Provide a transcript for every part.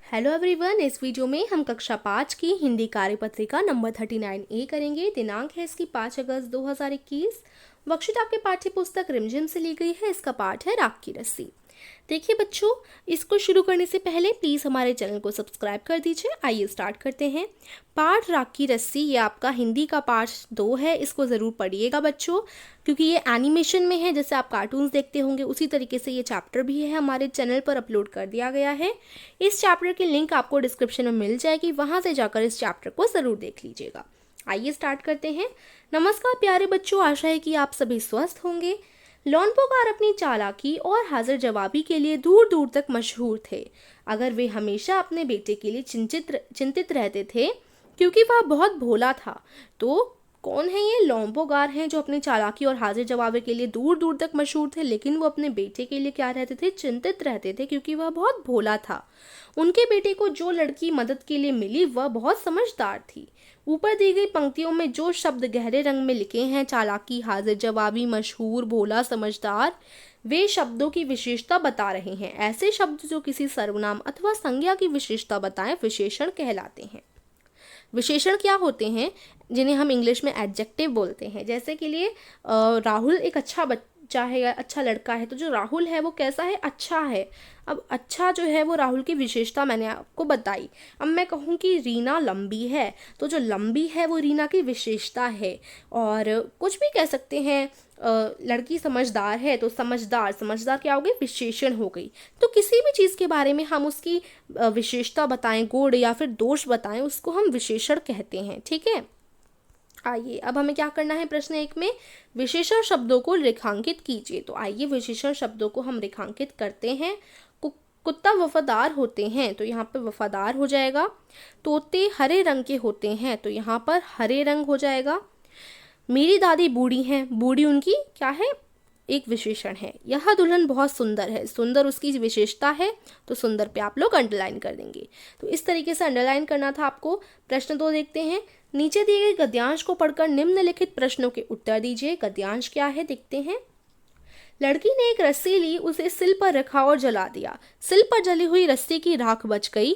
Hello everyone, इस video में हम कक्षा 5 की हिंदी कार्यपत्रिका नंबर 39A करेंगे। दिनांक है इसकी 5 अगस्त 2021। वर्कशीट आपके पाठ्य पुस्तक रिमझिम से ली गई है। इसका पाठ है राख की रस्सी। देखिए बच्चों, इसको शुरू करने से पहले प्लीज़ हमारे चैनल को सब्सक्राइब कर दीजिए। आइए स्टार्ट करते हैं। पाठ राख की रस्सी, ये आपका हिंदी का पाठ 2 है। इसको ज़रूर पढ़िएगा बच्चों, क्योंकि ये एनिमेशन में है। जैसे आप कार्टून्स देखते होंगे उसी तरीके से ये चैप्टर भी है, हमारे चैनल पर अपलोड कर दिया गया है। इस चैप्टर की लिंक आपको डिस्क्रिप्शन में मिल जाएगी, वहाँ से जाकर इस चैप्टर को ज़रूर देख लीजिएगा। आइए स्टार्ट करते हैं। नमस्कार प्यारे बच्चों, आशा है कि आप सभी स्वस्थ होंगे। लोनपोगार अपनी चालाकी और हाजिर जवाबी के लिए दूर दूर तक मशहूर थे। अगर वे हमेशा अपने बेटे के लिए चिंतित रहते थे, क्योंकि वह बहुत भोला था। तो कौन है ये? लोम्बोगार हैं, जो अपनी चालाकी और हाजिर जवाबी के लिए दूर दूर तक मशहूर थे। लेकिन वो अपने बेटे के लिए क्या रहते थे? चिंतित रहते थे, क्योंकि वह बहुत भोला था। उनके बेटे को जो लड़की मदद के लिए मिली वह बहुत समझदार थी। ऊपर दी गई पंक्तियों में जो शब्द गहरे रंग में लिखे हैं, चालाकी, हाजिर जवाबी, मशहूर, भोला, समझदार, वे शब्दों की विशेषता बता रहे हैं। ऐसे शब्द जो किसी सर्वनाम अथवा संज्ञा की विशेषता बताएं, विशेषण कहलाते हैं। विशेषण क्या होते हैं? जिन्हें हम इंग्लिश में एडजेक्टिव बोलते हैं। जैसे के लिए राहुल एक अच्छा बच्चा है या अच्छा लड़का है, तो जो राहुल है वो कैसा है? अच्छा है। अब अच्छा जो है वो राहुल की विशेषता मैंने आपको बताई। अब मैं कहूँ कि रीना लंबी है, तो जो लंबी है वो रीना की विशेषता है। और कुछ भी कह सकते हैं। लड़की समझदार है, तो समझदार क्या हो गई? विशेषण हो गई। तो किसी भी चीज़ के बारे में हम उसकी विशेषता बताएं, गुण या फिर दोष बताएं, उसको हम विशेषण कहते हैं। ठीक है। आइए अब हमें क्या करना है। प्रश्न 1 में विशेषण शब्दों को रेखांकित कीजिए। तो आइए विशेषण शब्दों को हम रेखांकित करते हैं। कुत्ता वफादार होते हैं, तो यहाँ पर वफादार हो जाएगा। तोते हरे रंग के होते हैं, तो यहाँ पर हरे रंग हो जाएगा। मेरी दादी बूढ़ी हैं, बूढ़ी उनकी क्या है? एक विशेषण है। यह दुल्हन बहुत सुंदर है, सुंदर उसकी विशेषता है, तो सुंदर पे आप लोग अंडरलाइन कर देंगे। तो इस तरीके से अंडरलाइन करना था आपको। प्रश्न 2 देखते हैं। नीचे दिए गए गद्यांश को पढ़कर निम्नलिखित प्रश्नों के उत्तर दीजिए। गद्यांश क्या है देखते हैं। लड़की ने एक रस्सी ली, उसे सिल पर रखा और जला दिया। सिल पर जली हुई रस्सी की राख बच गई।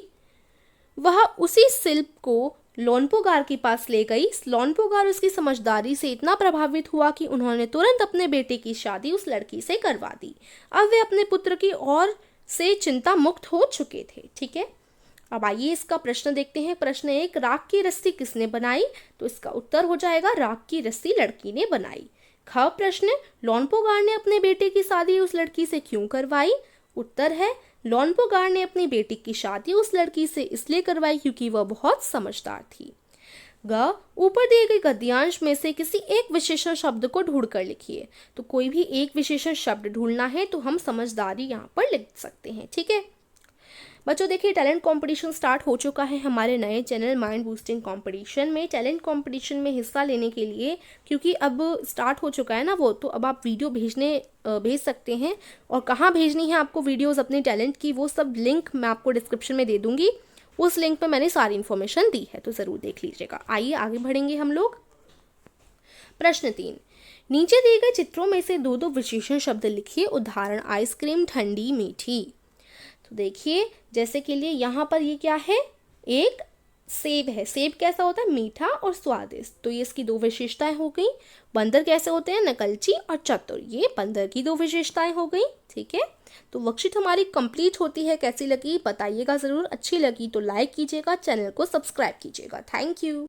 वह उसी सिल को लोनपोगार के पास ले गई। लोनपोगार उसकी समझदारी से इतना प्रभावित हुआ कि उन्होंने तुरंत अपने बेटे की शादी उस लड़की से करवा दी। अब वे अपने पुत्र की ओर से चिंता मुक्त हो चुके थे। ठीक है। अब आइए इसका प्रश्न देखते हैं। प्रश्न 1, राख की रस्सी किसने बनाई? तो इसका उत्तर हो जाएगा राख की रस्सी लड़की ने बनाई। ख प्रश्न, लोनपोगार ने अपने बेटे की शादी उस लड़की से क्यों करवाई? उत्तर है लोनपोगार ने अपनी बेटी की शादी उस लड़की से इसलिए करवाई क्योंकि वह बहुत समझदार थी। ग, ऊपर दिए गए गद्यांश में से किसी एक विशेषण शब्द को ढूंढ कर लिखिए। तो कोई भी एक विशेषण शब्द ढूंढना है, तो हम समझदारी यहाँ पर लिख सकते हैं। ठीक है बच्चों, देखिए टैलेंट कंपटीशन स्टार्ट हो चुका है हमारे नए चैनल माइंड बूस्टिंग कंपटीशन में। टैलेंट कंपटीशन में हिस्सा लेने के लिए, क्योंकि अब स्टार्ट हो चुका है ना वो, तो अब आप वीडियो भेज सकते हैं। और कहाँ भेजनी है आपको वीडियोस अपने टैलेंट की, वो सब लिंक मैं आपको डिस्क्रिप्शन में दे दूंगी। उस लिंक पर मैंने सारी इन्फॉर्मेशन दी है, तो ज़रूर देख लीजिएगा। आइए आगे बढ़ेंगे हम लोग। प्रश्न 3, नीचे दिए गए चित्रों में से 2 विशेषण शब्द लिखिए। उदाहरण, आइसक्रीम ठंडी मीठी। तो देखिए जैसे के लिए यहाँ पर ये क्या है? एक सेब है। सेब कैसा होता है? मीठा और स्वादिष्ट। तो ये इसकी 2 विशेषताएं हो गई। बंदर कैसे होते हैं? नकलची और चतुर। ये बंदर की 2 विशेषताएं हो गई। ठीक है, तो वर्कशीट हमारी कंप्लीट होती है। कैसी लगी बताइएगा ज़रूर। अच्छी लगी तो लाइक कीजिएगा, चैनल को सब्सक्राइब कीजिएगा। Thank you.